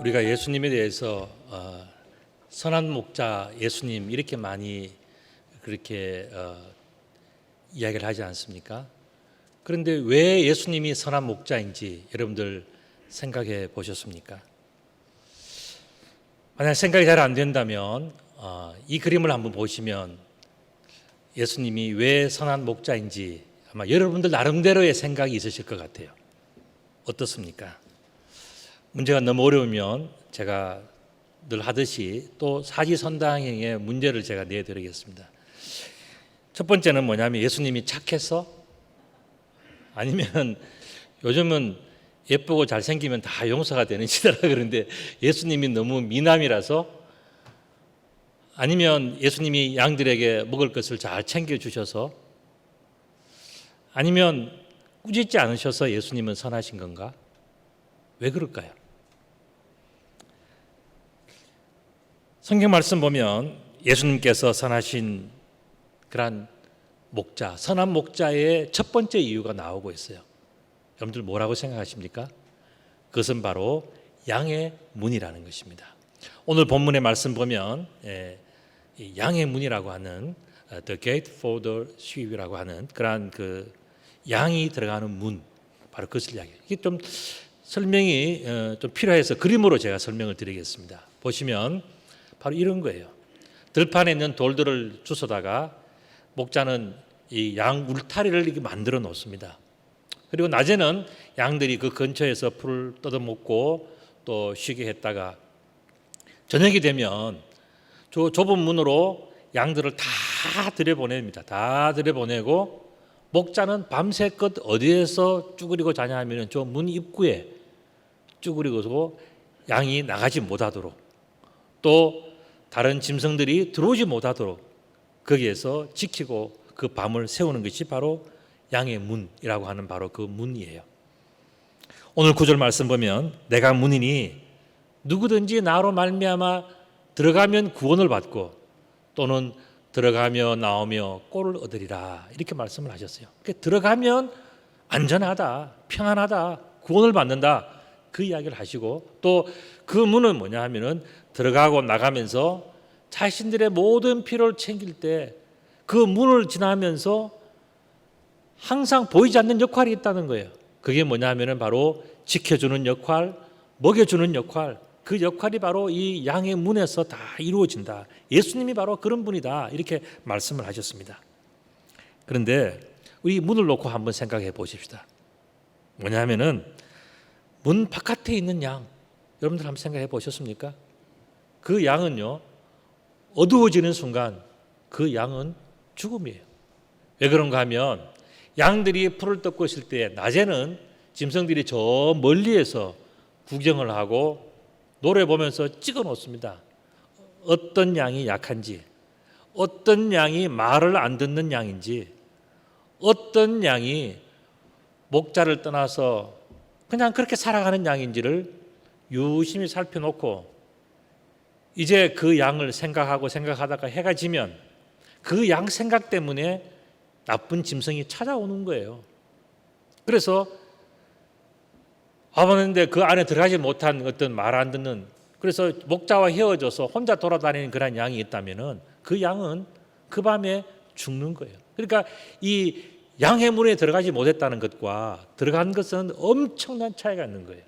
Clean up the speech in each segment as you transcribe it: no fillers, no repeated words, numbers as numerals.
우리가 예수님에 대해서 선한 목자 예수님 이렇게 많이 그렇게 이야기를 하지 않습니까? 그런데 왜 예수님이 선한 목자인지 여러분들 생각해 보셨습니까? 만약 생각이 잘 안 된다면 이 그림을 한번 보시면 예수님이 왜 선한 목자인지 아마 여러분들 나름대로의 생각이 있으실 것 같아요. 어떻습니까? 문제가 너무 어려우면 제가 늘 하듯이 또 사지선다형의 문제를 제가 내드리겠습니다. 첫 번째는 뭐냐면 예수님이 착해서, 아니면 요즘은 예쁘고 잘생기면 다 용서가 되는 시대라 그러는데 예수님이 너무 미남이라서, 아니면 예수님이 양들에게 먹을 것을 잘 챙겨주셔서, 아니면 꾸짖지 않으셔서 예수님은 선하신 건가? 왜 그럴까요? 성경 말씀 보면 예수님께서 선하신 그런 목자, 선한 목자의 첫 번째 이유가 나오고 있어요. 여러분들 뭐라고 생각하십니까? 그것은 바로 양의 문이라는 것입니다. 오늘 본문의 말씀 보면 양의 문이라고 하는 The Gate for the Sheep이라고 하는 그러한 그 양이 들어가는 문, 바로 그것을 이야기해요. 이게 좀 설명이 좀 필요해서 그림으로 제가 설명을 드리겠습니다. 보시면 바로 이런 거예요. 들판에 있는 돌들을 주워다가 목자는 이 양 울타리를 이렇게 만들어 놓습니다. 그리고 낮에는 양들이 그 근처에서 풀을 뜯어먹고 또 쉬게 했다가 저녁이 되면 저 좁은 문으로 양들을 다 들여보냅니다. 다 들여보내고 목자는 밤새껏 어디에서 쭈그리고 자냐 하면 저 문 입구에 쭈그리고서 양이 나가지 못하도록, 또 다른 짐승들이 들어오지 못하도록 거기에서 지키고 그 밤을 세우는 것이 바로 양의 문이라고 하는 바로 그 문이에요. 오늘 9절 말씀 보면 내가 문이니 누구든지 나로 말미암아 들어가면 구원을 받고 또는 들어가며 나오며 꼴을 얻으리라, 이렇게 말씀을 하셨어요. 그러니까 들어가면 안전하다, 평안하다, 구원을 받는다, 그 이야기를 하시고, 또 그 문은 뭐냐 하면은 들어가고 나가면서 자신들의 모든 필요를 챙길 때 그 문을 지나면서 항상 보이지 않는 역할이 있다는 거예요. 그게 뭐냐 하면은 바로 지켜주는 역할, 먹여주는 역할, 그 역할이 바로 이 양의 문에서 다 이루어진다. 예수님이 바로 그런 분이다, 이렇게 말씀을 하셨습니다. 그런데 우리 문을 놓고 한번 생각해 보십시다. 뭐냐 하면은 문 바깥에 있는 양, 여러분들 한번 생각해 보셨습니까? 그 양은요, 어두워지는 순간 그 양은 죽음이에요. 왜 그런가 하면 양들이 풀을 뜯고 있을 때 낮에는 짐승들이 저 멀리에서 구경을 하고 노래 보면서 찍어 놓습니다. 어떤 양이 약한지, 어떤 양이 말을 안 듣는 양인지, 어떤 양이 목자를 떠나서 그냥 그렇게 살아가는 양인지를 유심히 살펴놓고 이제 그 양을 생각하다가 해가 지면 그 양 생각 때문에 나쁜 짐승이 찾아오는 거예요. 그래서 와봤는데 그 안에 들어가지 못한 어떤 말 안 듣는, 그래서 목자와 헤어져서 혼자 돌아다니는 그런 양이 있다면은 그 양은 그 밤에 죽는 거예요. 그러니까 이 양의 문에 들어가지 못했다는 것과 들어간 것은 엄청난 차이가 있는 거예요.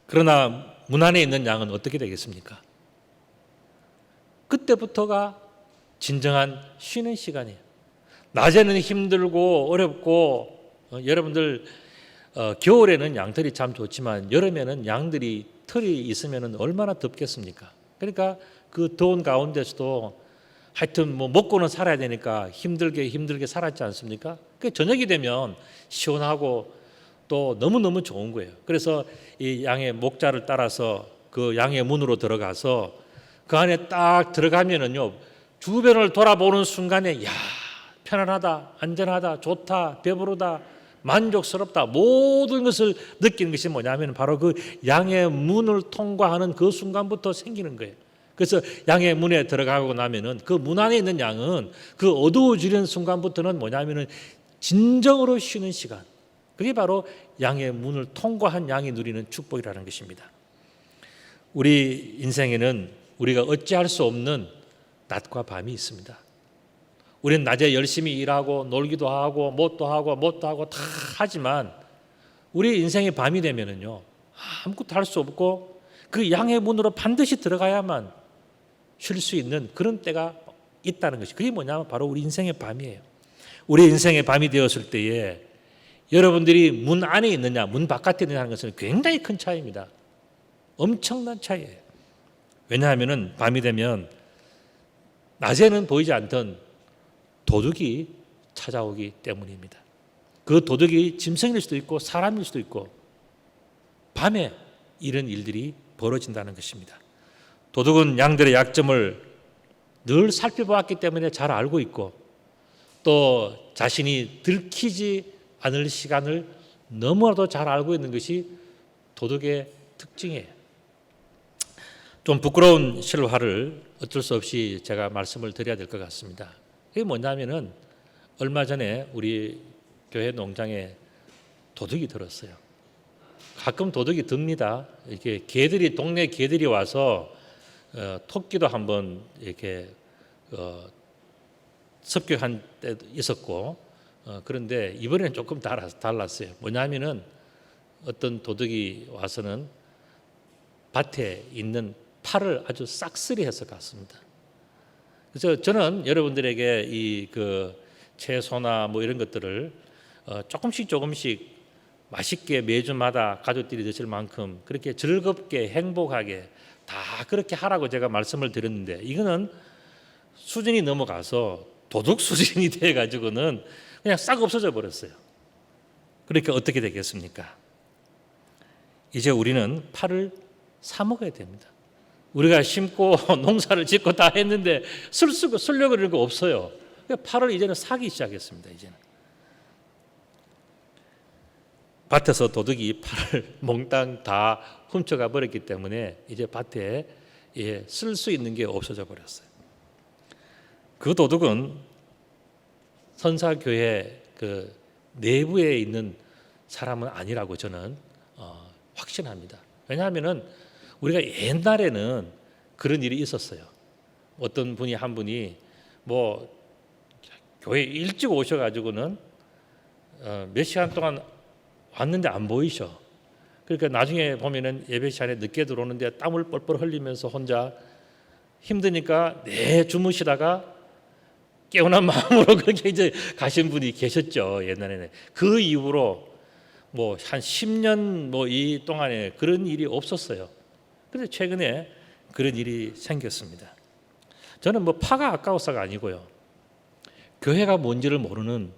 그러나 문 안에 있는 양은 어떻게 되겠습니까? 그때부터가 진정한 쉬는 시간이에요. 낮에는 힘들고 어렵고 여러분들 겨울에는 양털이 참 좋지만 여름에는 양들이 털이 있으면 얼마나 덥겠습니까? 그러니까 그 더운 가운데서도 하여튼 뭐 먹고는 살아야 되니까 힘들게 살았지 않습니까? 그 저녁이 되면 시원하고 또 너무너무 좋은 거예요. 그래서 이 양의 목자를 따라서 그 양의 문으로 들어가서 그 안에 딱 들어가면은요, 주변을 돌아보는 순간에 야, 편안하다, 안전하다, 좋다, 배부르다, 만족스럽다, 모든 것을 느끼는 것이 뭐냐면 바로 그 양의 문을 통과하는 그 순간부터 생기는 거예요. 그래서 양의 문에 들어가고 나면은 그 문 안에 있는 양은 그 어두워지는 순간부터는 뭐냐면은 진정으로 쉬는 시간, 그게 바로 양의 문을 통과한 양이 누리는 축복이라는 것입니다. 우리 인생에는 우리가 어찌할 수 없는 낮과 밤이 있습니다. 우리는 낮에 열심히 일하고 놀기도 하고 뭣도 하고 다 하지만 우리 인생의 밤이 되면은요, 아무것도 할 수 없고 그 양의 문으로 반드시 들어가야만 쉴 수 있는 그런 때가 있다는 것이, 그게 뭐냐면 바로 우리 인생의 밤이에요. 우리 인생의 밤이 되었을 때에 여러분들이 문 안에 있느냐 문 바깥에 있느냐 하는 것은 굉장히 큰 차이입니다. 엄청난 차이예요. 왜냐하면 밤이 되면 낮에는 보이지 않던 도둑이 찾아오기 때문입니다. 그 도둑이 짐승일 수도 있고 사람일 수도 있고 밤에 이런 일들이 벌어진다는 것입니다. 도둑은 양들의 약점을 늘 살펴보았기 때문에 잘 알고 있고 또 자신이 들키지 않을 시간을 너무나도 잘 알고 있는 것이 도둑의 특징이에요. 좀 부끄러운 실화를 어쩔 수 없이 제가 말씀을 드려야 될 것 같습니다. 그게 뭐냐면은 얼마 전에 우리 교회 농장에 도둑이 들었어요. 가끔 도둑이 듭니다. 이렇게 개들이 동네 개들이 와서 토끼도 한번 이렇게 습격한 때도 있었고 그런데 이번에는 조금 달랐어요. 뭐냐면은 어떤 도둑이 와서는 밭에 있는 파를 아주 싹쓸이해서 갔습니다. 그래서 저는 여러분들에게 이 채소나 뭐 이런 것들을 조금씩 맛있게 매주마다 가족들이 드실 만큼 그렇게 즐겁게 행복하게 다 그렇게 하라고 제가 말씀을 드렸는데 이거는 수준이 넘어가서 도둑 수준이 돼가지고는 그냥 싹 없어져 버렸어요. 그러니까 어떻게 되겠습니까? 이제 우리는 파를 사 먹어야 됩니다. 우리가 심고 농사를 짓고 다 했는데 쓰려고 그러는 거 없어요. 그러니까 파를 이제는 사기 시작했습니다. 이제는 밭에서 도둑이 파를 몽땅 다 훔쳐가 버렸기 때문에 이제 밭에 쓸 수 있는 게 없어져 버렸어요. 그 도둑은 선사교회 그 내부에 있는 사람은 아니라고 저는 확신합니다. 왜냐하면은 우리가 옛날에는 그런 일이 있었어요. 어떤 분이 한 분이 뭐 교회 일찍 오셔가지고는 몇 시간 동안 왔는데 안 보이셔. 그러니까 나중에 보면은 예배 시간에 늦게 들어오는데 땀을 뻘뻘 흘리면서 혼자 힘드니까 주무시다가 깨어난 마음으로 그렇게 이제 가신 분이 계셨죠. 옛날에는. 그 이후로 뭐 한 10년 뭐 이 동안에 그런 일이 없었어요. 그래서 최근에 그런 일이 생겼습니다. 저는 뭐 파가 아까워서가 아니고요. 교회가 뭔지를 모르는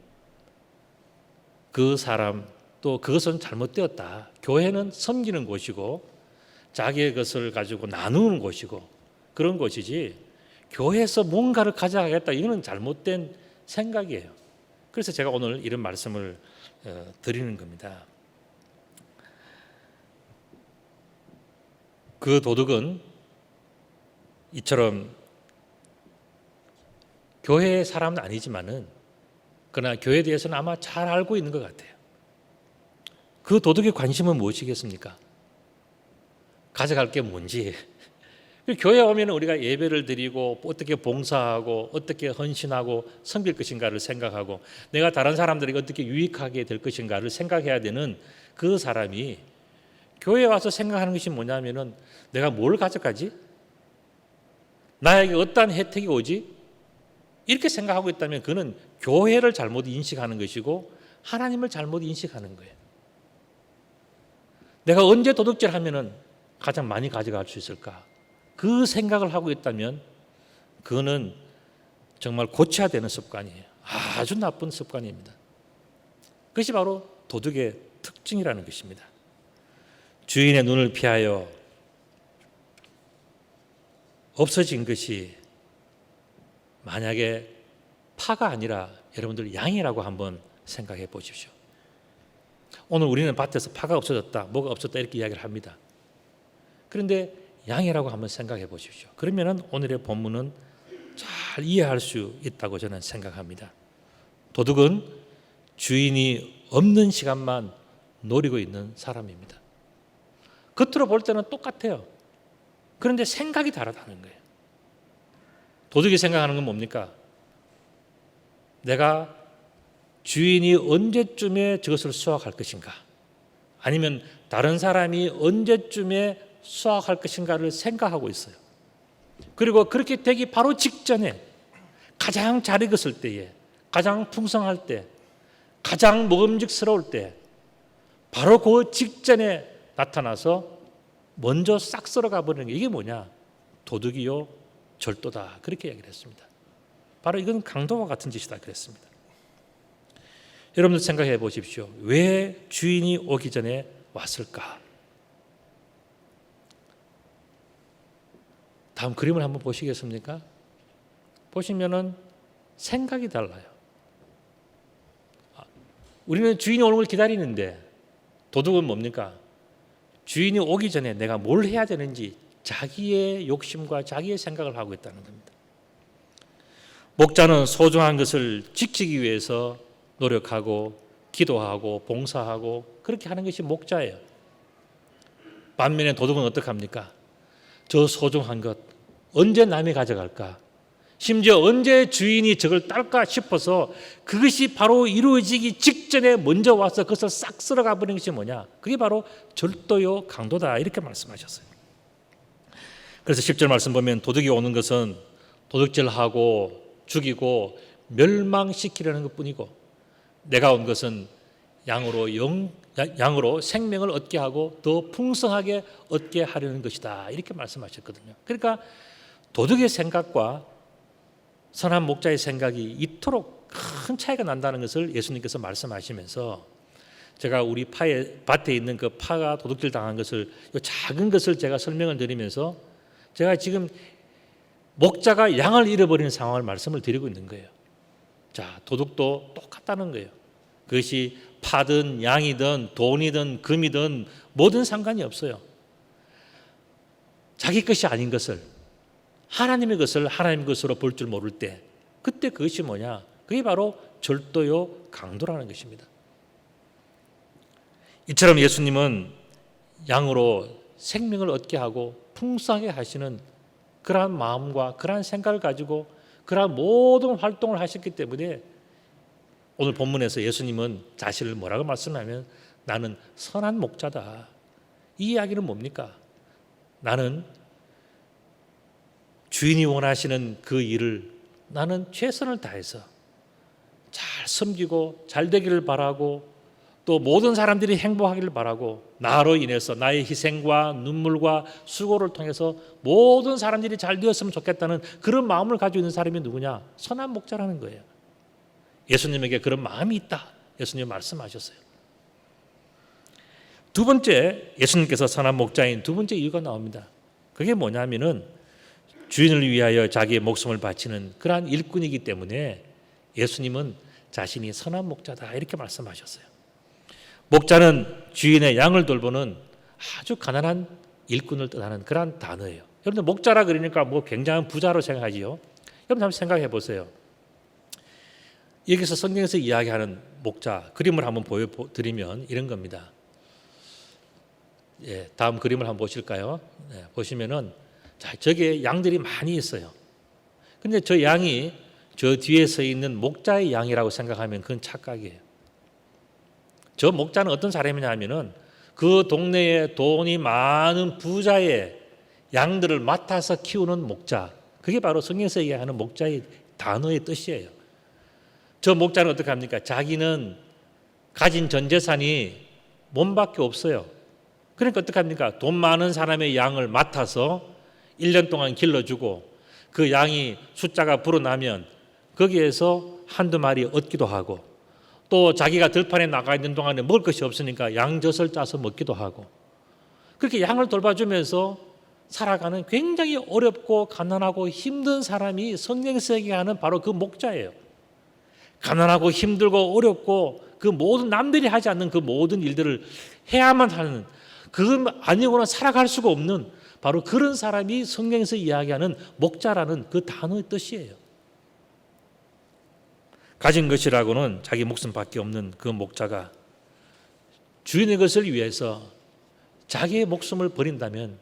그 사람 또 그것은 잘못되었다. 교회는 섬기는 곳이고 자기의 것을 가지고 나누는 곳이고 그런 곳이지 교회에서 뭔가를 가져가겠다 이거는 잘못된 생각이에요. 그래서 제가 오늘 이런 말씀을 드리는 겁니다. 그 도둑은 이처럼 교회의 사람은 아니지만은 그러나 교회에 대해서는 아마 잘 알고 있는 것 같아요. 그 도둑의 관심은 무엇이겠습니까? 가져갈 게 뭔지. 교회에 오면 우리가 예배를 드리고 어떻게 봉사하고 어떻게 헌신하고 섬길 것인가를 생각하고 내가 다른 사람들에게 어떻게 유익하게 될 것인가를 생각해야 되는 그 사람이 교회에 와서 생각하는 것이 뭐냐면은 내가 뭘 가져가지? 나에게 어떠한 혜택이 오지? 이렇게 생각하고 있다면 그는 교회를 잘못 인식하는 것이고 하나님을 잘못 인식하는 거예요. 내가 언제 도둑질하면은 가장 많이 가져갈 수 있을까? 그 생각을 하고 있다면 그거는 정말 고쳐야 되는 습관이에요. 아주 나쁜 습관입니다. 그것이 바로 도둑의 특징이라는 것입니다. 주인의 눈을 피하여 없어진 것이 만약에 파가 아니라 여러분들 양이라고 한번 생각해 보십시오. 오늘 우리는 밭에서 파가 없어졌다, 뭐가 없었다 이렇게 이야기를 합니다. 그런데 양이라고 한번 생각해 보십시오. 그러면은 오늘의 본문은 잘 이해할 수 있다고 저는 생각합니다. 도둑은 주인이 없는 시간만 노리고 있는 사람입니다. 겉으로 볼 때는 똑같아요. 그런데 생각이 다르다는 거예요. 도둑이 생각하는 건 뭡니까? 내가 주인이 언제쯤에 저것을 수확할 것인가? 아니면 다른 사람이 언제쯤에 수확할 것인가를 생각하고 있어요. 그리고 그렇게 되기 바로 직전에 가장 잘 익었을 때에, 가장 풍성할 때, 가장 먹음직스러울 때, 바로 그 직전에 나타나서 먼저 싹 썰어가 버리는 게 이게 뭐냐? 도둑이요 절도다. 그렇게 얘기를 했습니다. 바로 이건 강도와 같은 짓이다 그랬습니다. 여러분들 생각해 보십시오. 왜 주인이 오기 전에 왔을까? 다음 그림을 한번 보시겠습니까? 보시면은 생각이 달라요. 우리는 주인이 오는 걸 기다리는데 도둑은 뭡니까? 주인이 오기 전에 내가 뭘 해야 되는지 자기의 욕심과 자기의 생각을 하고 있다는 겁니다. 목자는 소중한 것을 지키기 위해서 노력하고 기도하고 봉사하고 그렇게 하는 것이 목자예요. 반면에 도둑은 어떡합니까? 저 소중한 것 언제 남이 가져갈까? 심지어 언제 주인이 저걸 딸까 싶어서 그것이 바로 이루어지기 직전에 먼저 와서 그것을 싹 쓸어가 버리는 것이 뭐냐? 그게 바로 절도요 강도다 이렇게 말씀하셨어요. 그래서 10절 말씀 보면 도둑이 오는 것은 도둑질하고 죽이고 멸망시키려는 것뿐이고 내가 온 것은 양으로 생명을 얻게 하고 더 풍성하게 얻게 하려는 것이다 이렇게 말씀하셨거든요. 그러니까 도둑의 생각과 선한 목자의 생각이 이토록 큰 차이가 난다는 것을 예수님께서 말씀하시면서 제가 우리 밭에 있는 그 파가 도둑질 당한 것을 이 작은 것을 제가 설명을 드리면서 제가 지금 목자가 양을 잃어버리는 상황을 말씀을 드리고 있는 거예요. 자, 도둑도 똑같다는 거예요. 그것이 파든 양이든 돈이든 금이든 뭐든 상관이 없어요. 자기 것이 아닌 것을 하나님의 것을 하나님의 것으로 볼 줄 모를 때 그때 그것이 뭐냐? 그게 바로 절도요 강도라는 것입니다. 이처럼 예수님은 양으로 생명을 얻게 하고 풍성하게 하시는 그러한 마음과 그러한 생각을 가지고 그러한 모든 활동을 하셨기 때문에 오늘 본문에서 예수님은 자신을 뭐라고 말씀하면 나는 선한 목자다. 이 이야기는 뭡니까? 나는 주인이 원하시는 그 일을 나는 최선을 다해서 잘 섬기고 잘 되기를 바라고 또 모든 사람들이 행복하기를 바라고 나로 인해서 나의 희생과 눈물과 수고를 통해서 모든 사람들이 잘 되었으면 좋겠다는 그런 마음을 가지고 있는 사람이 누구냐? 선한 목자라는 거예요. 예수님에게 그런 마음이 있다. 예수님 말씀하셨어요. 두 번째 예수님께서 선한 목자인 두 번째 이유가 나옵니다. 그게 뭐냐면은 주인을 위하여 자기의 목숨을 바치는 그러한 일꾼이기 때문에 예수님은 자신이 선한 목자다 이렇게 말씀하셨어요. 목자는 주인의 양을 돌보는 아주 가난한 일꾼을 뜻하는 그러한 단어예요. 여러분들 목자라 그러니까 뭐 굉장한 부자로 생각하지요. 여러분 한번 생각해 보세요. 여기서 성경에서 이야기하는 목자 그림을 한번 보여드리면 이런 겁니다. 예, 다음 그림을 한번 보실까요? 네, 보시면은 자, 저기에 양들이 많이 있어요. 근데 저 양이 저 뒤에 서 있는 목자의 양이라고 생각하면 그건 착각이에요. 저 목자는 어떤 사람이냐 하면은 그 동네에 돈이 많은 부자의 양들을 맡아서 키우는 목자. 그게 바로 성경에서 얘기하는 목자의 단어의 뜻이에요. 저 목자는 어떻게 합니까? 자기는 가진 전 재산이 몸밖에 없어요. 그러니까 어떻게 합니까? 돈 많은 사람의 양을 맡아서 1년 동안 길러주고 그 양이 숫자가 불어나면 거기에서 한두 마리 얻기도 하고 또 자기가 들판에 나가 있는 동안에 먹을 것이 없으니까 양젖을 짜서 먹기도 하고 그렇게 양을 돌봐주면서 살아가는 굉장히 어렵고 가난하고 힘든 사람이 성경에서 얘기하는 바로 그 목자예요. 가난하고 힘들고 어렵고 그 모든 남들이 하지 않는 그 모든 일들을 해야만 하는 그건 아니고는 살아갈 수가 없는 바로 그런 사람이 성경에서 이야기하는 목자라는 그 단어의 뜻이에요. 가진 것이라고는 자기 목숨밖에 없는 그 목자가 주인의 것을 위해서 자기의 목숨을 버린다면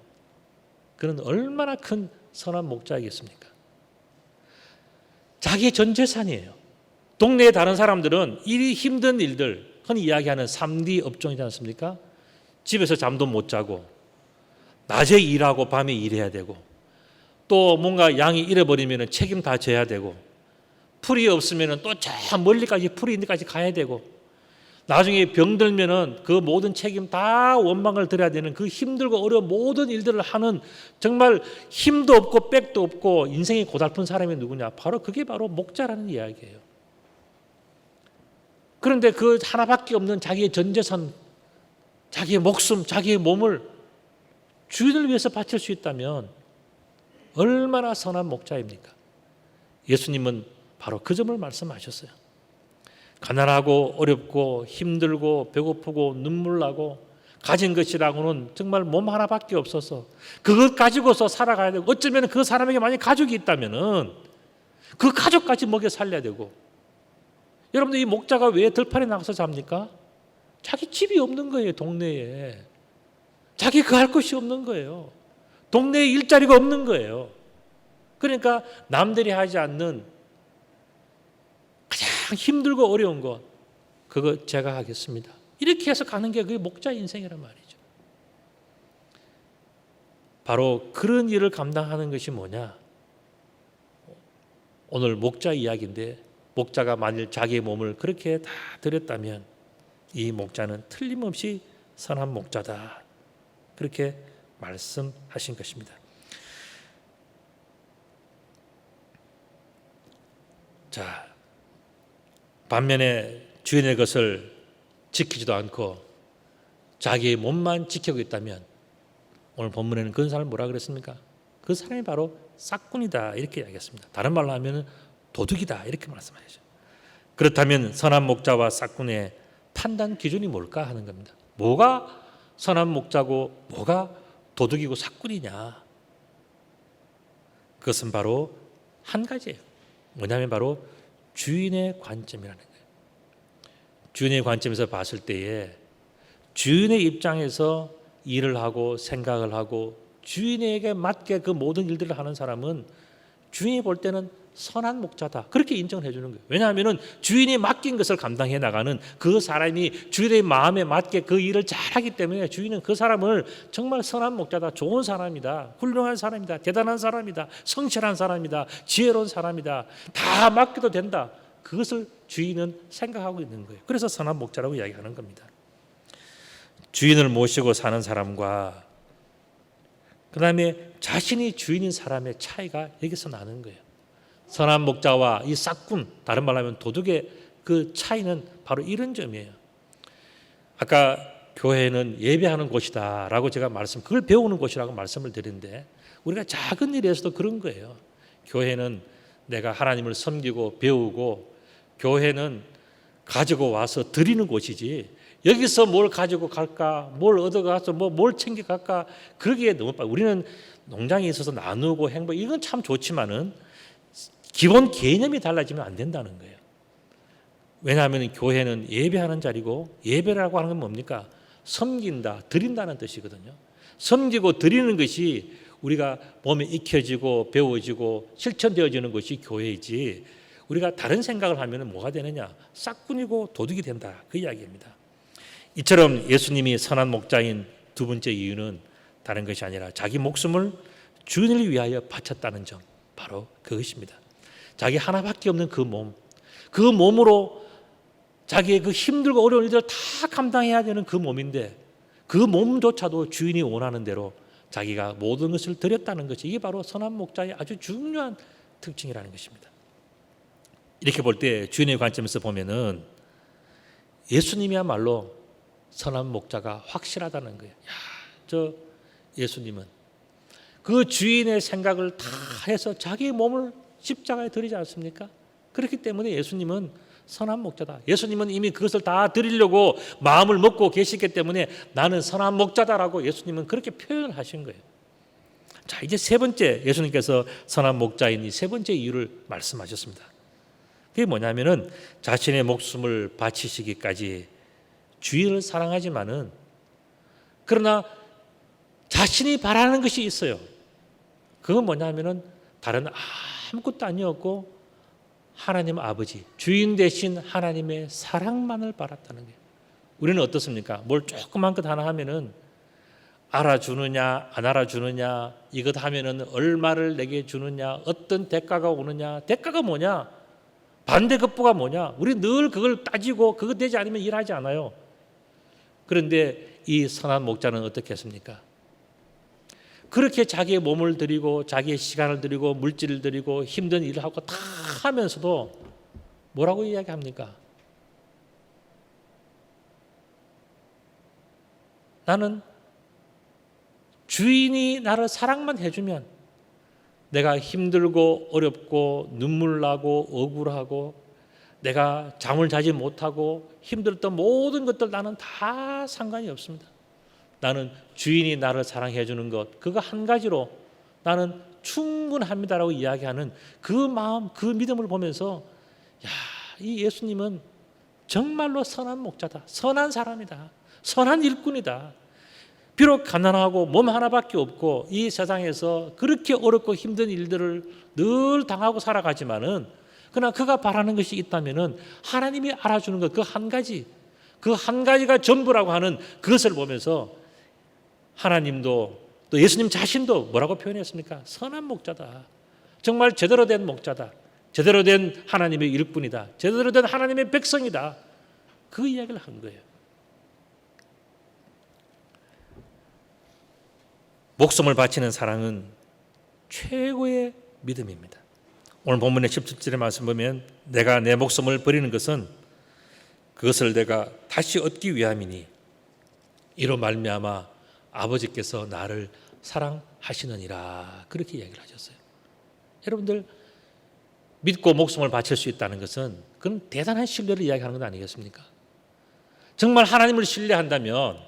그는 얼마나 큰 선한 목자이겠습니까? 자기의 전 재산이에요. 동네의 다른 사람들은 이 힘든 일들, 흔히 이야기하는 3D 업종이지 않습니까? 집에서 잠도 못 자고 낮에 일하고 밤에 일해야 되고 또 뭔가 양이 잃어버리면 책임 다 져야 되고 풀이 없으면 또 저 멀리까지 풀이 있는 데까지 가야 되고 나중에 병들면은 그 모든 책임 다 원망을 드려야 되는 그 힘들고 어려운 모든 일들을 하는 정말 힘도 없고 백도 없고 인생이 고달픈 사람이 누구냐? 그게 바로 목자라는 이야기예요. 그런데 그 하나밖에 없는 자기의 전 재산, 자기의 목숨, 자기의 몸을 주인을 위해서 바칠 수 있다면 얼마나 선한 목자입니까? 예수님은 바로 그 점을 말씀하셨어요. 가난하고 어렵고 힘들고 배고프고 눈물 나고 가진 것이라고는 정말 몸 하나밖에 없어서 그것 가지고서 살아가야 되고 어쩌면 그 사람에게 만약 가족이 있다면은 그 가족까지 먹여 살려야 되고 여러분들 이 목자가 왜 들판에 나가서 잡니까? 자기 집이 없는 거예요. 동네에 자기 그 할 것이 없는 거예요. 동네에 일자리가 없는 거예요. 그러니까 남들이 하지 않는 가장 힘들고 어려운 것 그거 제가 하겠습니다. 이렇게 해서 가는 게 그게 목자 인생이란 말이죠. 바로 그런 일을 감당하는 것이 뭐냐? 오늘 목자 이야기인데 목자가 만일 자기의 몸을 그렇게 다 드렸다면 이 목자는 틀림없이 선한 목자다. 그렇게 말씀하신 것입니다. 자, 반면에 주인의 것을 지키지도 않고 자기의 몸만 지키고 있다면 오늘 본문에는 그런 사람을 뭐라 그랬습니까? 그 사람이 바로 싹군이다 이렇게 이야기했습니다. 다른 말로 하면 도둑이다 이렇게 말씀하시죠. 그렇다면 선한 목자와 싹군의 판단 기준이 뭘까 하는 겁니다. 뭐가 선한 목자고 뭐가 도둑이고 싹군이냐? 그것은 바로 한 가지예요. 뭐냐면 바로 주인의 관점이라는 거예요. 주인의 관점에서 봤을 때에 주인의 입장에서 일을 하고 생각을 하고 주인에게 맞게 그 모든 일들을 하는 사람은 주인이 볼 때는 선한 목자다. 그렇게 인정을 해주는 거예요. 왜냐하면 주인이 맡긴 것을 감당해 나가는 그 사람이 주인의 마음에 맞게 그 일을 잘하기 때문에 주인은 그 사람을 정말 선한 목자다. 좋은 사람이다. 훌륭한 사람이다. 대단한 사람이다. 성실한 사람이다. 지혜로운 사람이다. 다 맡겨도 된다. 그것을 주인은 생각하고 있는 거예요. 그래서 선한 목자라고 이야기하는 겁니다. 주인을 모시고 사는 사람과 그 다음에 자신이 주인인 사람의 차이가 여기서 나는 거예요. 선한 목자와 이 싹군, 다른 말로 하면 도둑의 그 차이는 바로 이런 점이에요. 아까 교회는 예배하는 곳이다 라고 제가 그걸 배우는 곳이라고 말씀을 드렸는데 우리가 작은 일에서도 그런 거예요. 교회는 내가 하나님을 섬기고 배우고 교회는 가지고 와서 드리는 곳이지 여기서 뭘 가지고 갈까 뭘 얻어가서 뭘 챙겨갈까 그러기에 너무 우리는 농장에 있어서 나누고 행복 이건 참 좋지만은 기본 개념이 달라지면 안 된다는 거예요. 왜냐하면 교회는 예배하는 자리고 예배라고 하는 건 뭡니까? 섬긴다, 드린다는 뜻이거든요. 섬기고 드리는 것이 우리가 몸에 익혀지고 배워지고 실천되어지는 것이 교회이지 우리가 다른 생각을 하면 뭐가 되느냐? 싹군이고 도둑이 된다. 그 이야기입니다. 이처럼 예수님이 선한 목자인 두 번째 이유는 다른 것이 아니라 자기 목숨을 주인을 위하여 바쳤다는 점 바로 그것입니다. 자기 하나밖에 없는 그 몸, 그 몸으로 자기의 그 힘들고 어려운 일들을 다 감당해야 되는 그 몸인데 그 몸조차도 주인이 원하는 대로 자기가 모든 것을 드렸다는 것이 이게 바로 선한 목자의 아주 중요한 특징이라는 것입니다. 이렇게 볼 때 주인의 관점에서 보면은 예수님이야말로 선한 목자가 확실하다는 거예요. 저 예수님은 그 주인의 생각을 다 해서 자기의 몸을 십자가에 드리지 않습니까? 그렇기 때문에 예수님은 선한 목자다. 예수님은 이미 그것을 다 드리려고 마음을 먹고 계시기 때문에 나는 선한 목자다라고 예수님은 그렇게 표현을 하신 거예요. 자, 이제 세 번째 예수님께서 선한 목자인 이 세 번째 이유를 말씀하셨습니다. 그게 뭐냐면은 자신의 목숨을 바치시기까지 주인을 사랑하지만은 그러나 자신이 바라는 것이 있어요. 그건 뭐냐면은 다른 아무것도 아니었고 하나님 아버지, 주인 되신 하나님의 사랑만을 바랐다는 거예요. 우리는 어떻습니까? 뭘 조그만 것 하나 하면은 알아주느냐 안 알아주느냐, 이것 하면은 얼마를 내게 주느냐, 어떤 대가가 오느냐, 대가가 뭐냐, 반대급부가 뭐냐, 우리 늘 그걸 따지고 그거 되지 않으면 일하지 않아요. 그런데 이 선한 목자는 어떻게 했습니까? 그렇게 자기의 몸을 들이고 자기의 시간을 들이고 물질을 들이고 힘든 일을 하고 다 하면서도 뭐라고 이야기합니까? 나는 주인이 나를 사랑만 해주면 내가 힘들고 어렵고 눈물 나고 억울하고 내가 잠을 자지 못하고 힘들었던 모든 것들 나는 다 상관이 없습니다. 나는 주인이 나를 사랑해 주는 것, 그거 한 가지로 나는 충분합니다라고 이야기하는 그 마음, 그 믿음을 보면서 야, 이 예수님은 정말로 선한 목자다, 선한 사람이다, 선한 일꾼이다. 비록 가난하고 몸 하나밖에 없고 이 세상에서 그렇게 어렵고 힘든 일들을 늘 당하고 살아가지만은 그러나 그가 바라는 것이 있다면은 하나님이 알아주는 것, 그 한 가지, 그 한 가지가 전부라고 하는 그것을 보면서 하나님도 또 예수님 자신도 뭐라고 표현했습니까? 선한 목자다. 정말 제대로 된 목자다. 제대로 된 하나님의 일꾼이다. 제대로 된 하나님의 백성이다. 그 이야기를 한 거예요. 목숨을 바치는 사랑은 최고의 믿음입니다. 오늘 본문의 17절의 말씀 보면 내가 내 목숨을 버리는 것은 그것을 내가 다시 얻기 위함이니 이로 말미암아 아버지께서 나를 사랑하시느니라, 그렇게 이야기를 하셨어요. 여러분들, 믿고 목숨을 바칠 수 있다는 것은 그건 대단한 신뢰를 이야기하는 것 아니겠습니까? 정말 하나님을 신뢰한다면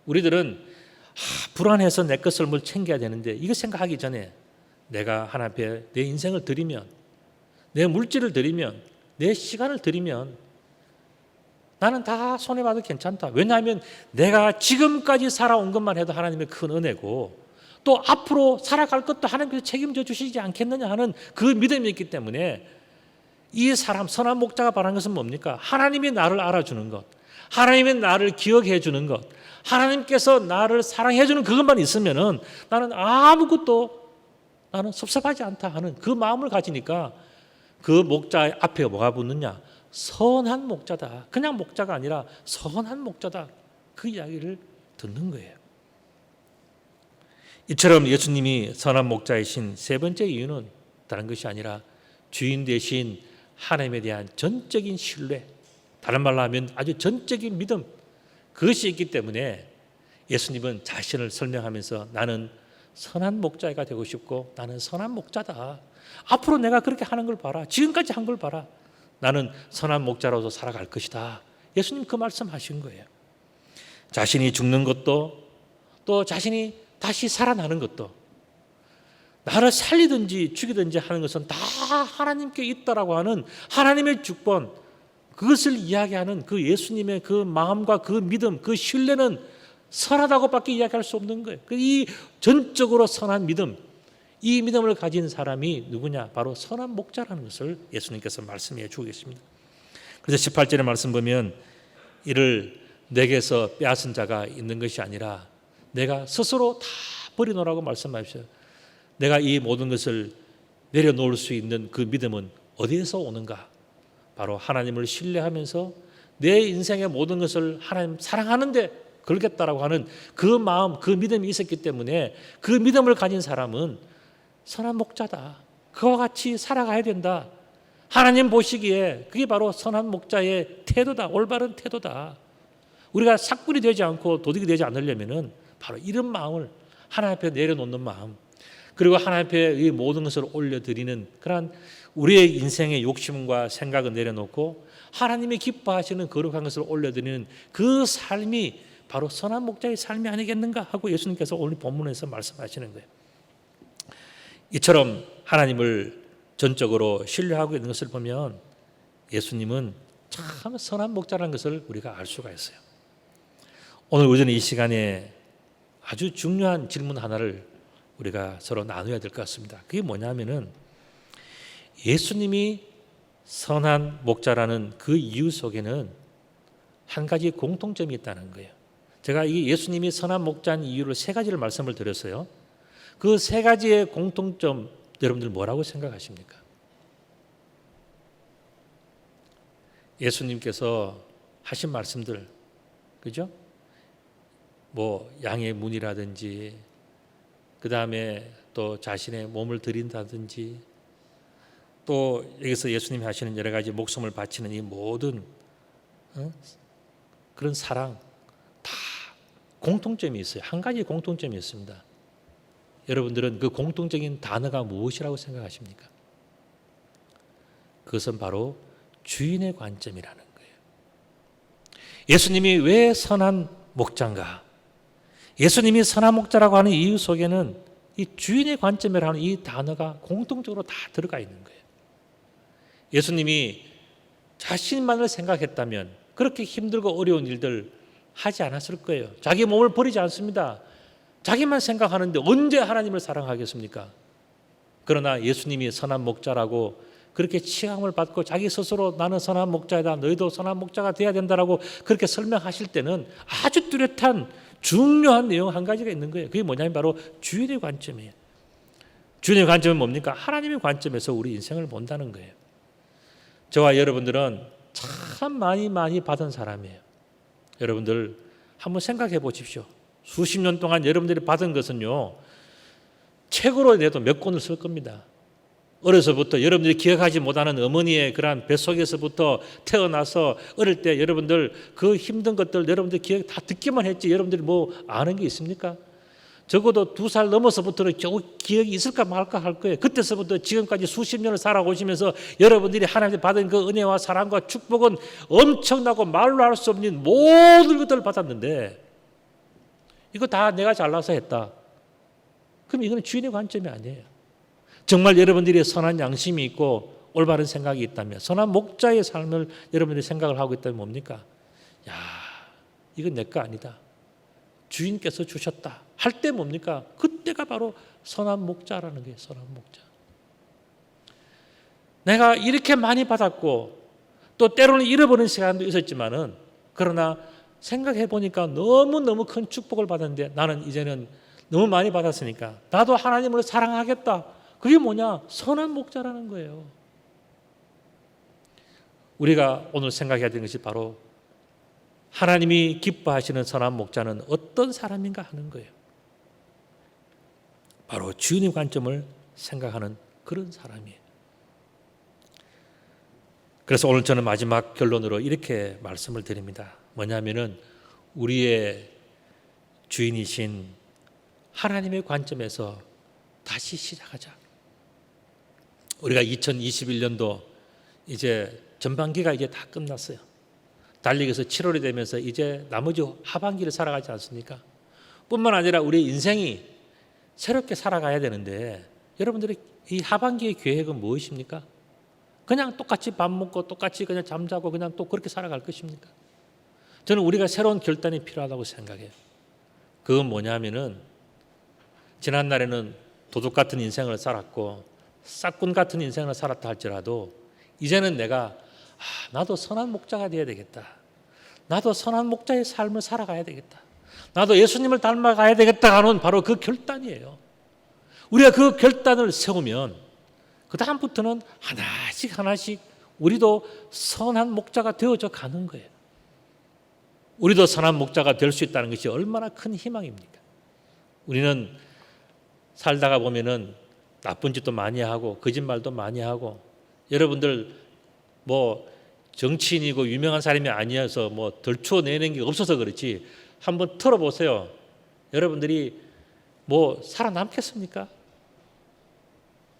우리들은 불안해서 내 것을 뭘 챙겨야 되는데 이거 생각하기 전에 내가 하나님 앞에 내 인생을 드리면, 내 물질을 드리면, 내 시간을 드리면 나는 다 손해봐도 괜찮다. 왜냐하면 내가 지금까지 살아온 것만 해도 하나님의 큰 은혜고 또 앞으로 살아갈 것도 하나님께서 책임져 주시지 않겠느냐 하는 그 믿음이 있기 때문에 이 사람, 선한 목자가 바라는 것은 뭡니까? 하나님이 나를 알아주는 것, 하나님이 나를 기억해 주는 것, 하나님께서 나를 사랑해 주는 그것만 있으면은 나는 아무것도 나는 섭섭하지 않다 하는 그 마음을 가지니까 그 목자 앞에 뭐가 붙느냐? 선한 목자다. 그냥 목자가 아니라 선한 목자다. 그 이야기를 듣는 거예요. 이처럼 예수님이 선한 목자이신 세 번째 이유는 다른 것이 아니라 주인 되신 하나님에 대한 전적인 신뢰, 다른 말로 하면 아주 전적인 믿음, 그것이 있기 때문에 예수님은 자신을 설명하면서 나는 선한 목자가 되고 싶고 나는 선한 목자다. 앞으로 내가 그렇게 하는 걸 봐라. 지금까지 한 걸 봐라. 나는 선한 목자로서 살아갈 것이다. 예수님 그 말씀하신 거예요. 자신이 죽는 것도 또 자신이 다시 살아나는 것도 나를 살리든지 죽이든지 하는 것은 다 하나님께 있다라고 하는 하나님의 주권, 그것을 이야기하는 그 예수님의 그 마음과 그 믿음, 그 신뢰는 선하다고밖에 이야기할 수 없는 거예요. 이 전적으로 선한 믿음, 이 믿음을 가진 사람이 누구냐? 바로 선한 목자라는 것을 예수님께서 말씀해 주고 계십니다. 그래서 18절의 말씀 보면 이를 내게서 빼앗은 자가 있는 것이 아니라 내가 스스로 다 버려놓으라고 말씀하셨어요. 내가 이 모든 것을 내려놓을 수 있는 그 믿음은 어디에서 오는가? 바로 하나님을 신뢰하면서 내 인생의 모든 것을 하나님 사랑하는데 걸겠다라고 하는 그 마음, 그 믿음이 있었기 때문에 그 믿음을 가진 사람은 선한 목자다. 그와 같이 살아가야 된다. 하나님 보시기에 그게 바로 선한 목자의 태도다. 올바른 태도다. 우리가 삭불이 되지 않고 도둑이 되지 않으려면은 바로 이런 마음을 하나님 앞에 내려놓는 마음, 그리고 하나님 앞에 이 모든 것을 올려드리는 그러한 우리의 인생의 욕심과 생각을 내려놓고 하나님이 기뻐하시는 거룩한 것을 올려드리는 그 삶이 바로 선한 목자의 삶이 아니겠는가 하고 예수님께서 오늘 본문에서 말씀하시는 거예요. 이처럼 하나님을 전적으로 신뢰하고 있는 것을 보면 예수님은 참 선한 목자라는 것을 우리가 알 수가 있어요. 오늘 오전에 이 시간에 아주 중요한 질문 하나를 우리가 서로 나눠야 될 것 같습니다. 그게 뭐냐면은 예수님이 선한 목자라는 그 이유 속에는 한 가지 공통점이 있다는 거예요. 제가 이 예수님이 선한 목자인 이유를 세 가지를 말씀을 드렸어요. 그 세 가지의 공통점 여러분들 뭐라고 생각하십니까? 예수님께서 하신 말씀들, 그죠? 뭐 양의 문이라든지, 그 다음에 또 자신의 몸을 드린다든지, 또 여기서 예수님이 하시는 여러 가지 목숨을 바치는 이 모든 그런 사랑 다 공통점이 있어요. 한 가지 공통점이 있습니다. 여러분들은 그 공통적인 단어가 무엇이라고 생각하십니까? 그것은 바로 주인의 관점이라는 거예요. 예수님이 왜 선한 목자인가? 예수님이 선한 목자라고 하는 이유 속에는 이 주인의 관점이라는 이 단어가 공통적으로 다 들어가 있는 거예요. 예수님이 자신만을 생각했다면 그렇게 힘들고 어려운 일들 하지 않았을 거예요. 자기 몸을 버리지 않습니다. 자기만 생각하는데 언제 하나님을 사랑하겠습니까? 그러나 예수님이 선한 목자라고 그렇게 칭함을 받고 자기 스스로 나는 선한 목자이다, 너희도 선한 목자가 되어야 된다라고 그렇게 설명하실 때는 아주 뚜렷한 중요한 내용 한 가지가 있는 거예요. 그게 뭐냐면 바로 주인의 관점이에요. 주인의 관점은 뭡니까? 하나님의 관점에서 우리 인생을 본다는 거예요. 저와 여러분들은 참 많이 받은 사람이에요. 여러분들 한번 생각해 보십시오. 수십 년 동안 여러분들이 받은 것은요, 책으로 내도 몇 권을 쓸 겁니다. 어려서부터 여러분들이 기억하지 못하는 어머니의 그러한 뱃속에서부터 태어나서 어릴 때 여러분들 그 힘든 것들 여러분들 기억 다 듣기만 했지 여러분들이 뭐 아는 게 있습니까? 적어도 2살 넘어서부터는 겨우 기억이 있을까 말까 할 거예요. 그때서부터 지금까지 수십 년을 살아오시면서 여러분들이 하나님께 받은 그 은혜와 사랑과 축복은 엄청나고 말로 할 수 없는 모든 것들을 받았는데 이거 다 내가 잘나서 했다. 그럼 이거는 주인의 관점이 아니에요. 정말 여러분들이 선한 양심이 있고 올바른 생각이 있다면, 선한 목자의 삶을 여러분들이 생각을 하고 있다면 뭡니까? 야, 이건 내 거 아니다. 주인께서 주셨다. 할 때 뭡니까? 그때가 바로 선한 목자라는 게 선한 목자. 내가 이렇게 많이 받았고 또 때로는 잃어버린 시간도 있었지만은 그러나 생각해 보니까 너무너무 큰 축복을 받았는데 나는 이제는 너무 많이 받았으니까 나도 하나님을 사랑하겠다. 그게 뭐냐? 선한 목자라는 거예요. 우리가 오늘 생각해야 되는 것이 바로 하나님이 기뻐하시는 선한 목자는 어떤 사람인가 하는 거예요. 바로 주인의 관점을 생각하는 그런 사람이에요. 그래서 오늘 저는 마지막 결론으로 이렇게 말씀을 드립니다. 뭐냐면은 우리의 주인이신 하나님의 관점에서 다시 시작하자. 우리가 2021년도 이제 전반기가 이제 다 끝났어요. 달리기에서 7월이 되면서 이제 나머지 하반기를 살아가지 않습니까? 뿐만 아니라 우리 인생이 새롭게 살아가야 되는데 여러분들의 이 하반기의 계획은 무엇입니까? 그냥 똑같이 밥 먹고 똑같이 그냥 잠자고 그냥 또 그렇게 살아갈 것입니까? 저는 우리가 새로운 결단이 필요하다고 생각해요. 그건 뭐냐면은 지난날에는 도둑 같은 인생을 살았고 싹군 같은 인생을 살았다 할지라도 이제는 내가 나도 선한 목자가 되어야 되겠다. 나도 선한 목자의 삶을 살아가야 되겠다. 나도 예수님을 닮아가야 되겠다 하는 바로 그 결단이에요. 우리가 그 결단을 세우면 그 다음부터는 하나씩 우리도 선한 목자가 되어져 가는 거예요. 우리도 선한 목자가 될 수 있다는 것이 얼마나 큰 희망입니까? 우리는 살다가 보면은 나쁜 짓도 많이 하고 거짓말도 많이 하고 여러분들 뭐 정치인이고 유명한 사람이 아니어서 뭐 덜추어내는 게 없어서 그렇지 한번 털어보세요. 여러분들이 뭐 살아남겠습니까?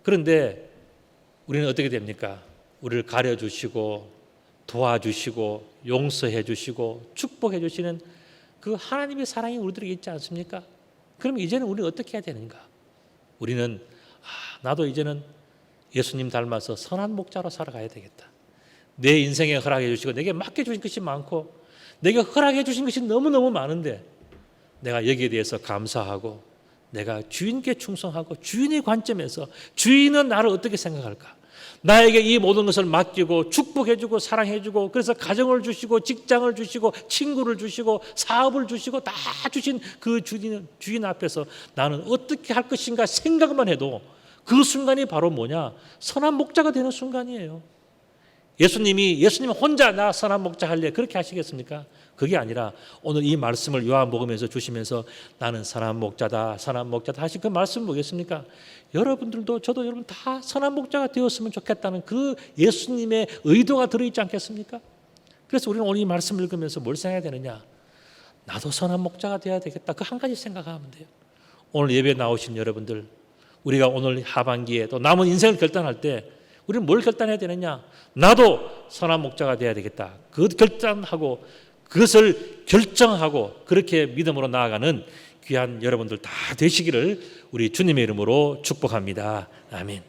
그런데 우리는 어떻게 됩니까? 우리를 가려주시고 도와주시고 용서해 주시고 축복해 주시는 그 하나님의 사랑이 우리들에게 있지 않습니까? 그럼 이제는 우리는 어떻게 해야 되는가? 우리는 나도 이제는 예수님 닮아서 선한 목자로 살아가야 되겠다. 내 인생에 허락해 주시고 내게 맡겨주신 것이 많고 내가 허락해 주신 것이 너무너무 많은데 내가 여기에 대해서 감사하고 내가 주인께 충성하고 주인의 관점에서 주인은 나를 어떻게 생각할까? 나에게 이 모든 것을 맡기고 축복해주고 사랑해주고 그래서 가정을 주시고 직장을 주시고 친구를 주시고 사업을 주시고 다 주신 그 주인 앞에서 나는 어떻게 할 것인가 생각만 해도 그 순간이 바로 뭐냐? 선한 목자가 되는 순간이에요. 예수님 혼자 나 선한 목자 할래 그렇게 하시겠습니까? 그게 아니라 오늘 이 말씀을 요한복음에서 주시면서 나는 선한 목자다 하신 그 말씀 뭐겠습니까? 여러분들도 저도 여러분 다 선한 목자가 되었으면 좋겠다는 그 예수님의 의도가 들어있지 않겠습니까? 그래서 우리는 오늘 이 말씀을 읽으면서 뭘 생각해야 되느냐? 나도 선한 목자가 되어야 되겠다. 그 한 가지 생각하면 돼요. 오늘 예배에 나오신 여러분들, 우리가 오늘 하반기에 또 남은 인생을 결단할 때 우리는 뭘 결단해야 되느냐? 나도 선한 목자가 되어야 되겠다. 그 결단하고 그것을 결정하고 그렇게 믿음으로 나아가는 귀한 여러분들 다 되시기를 우리 주님의 이름으로 축복합니다. 아멘.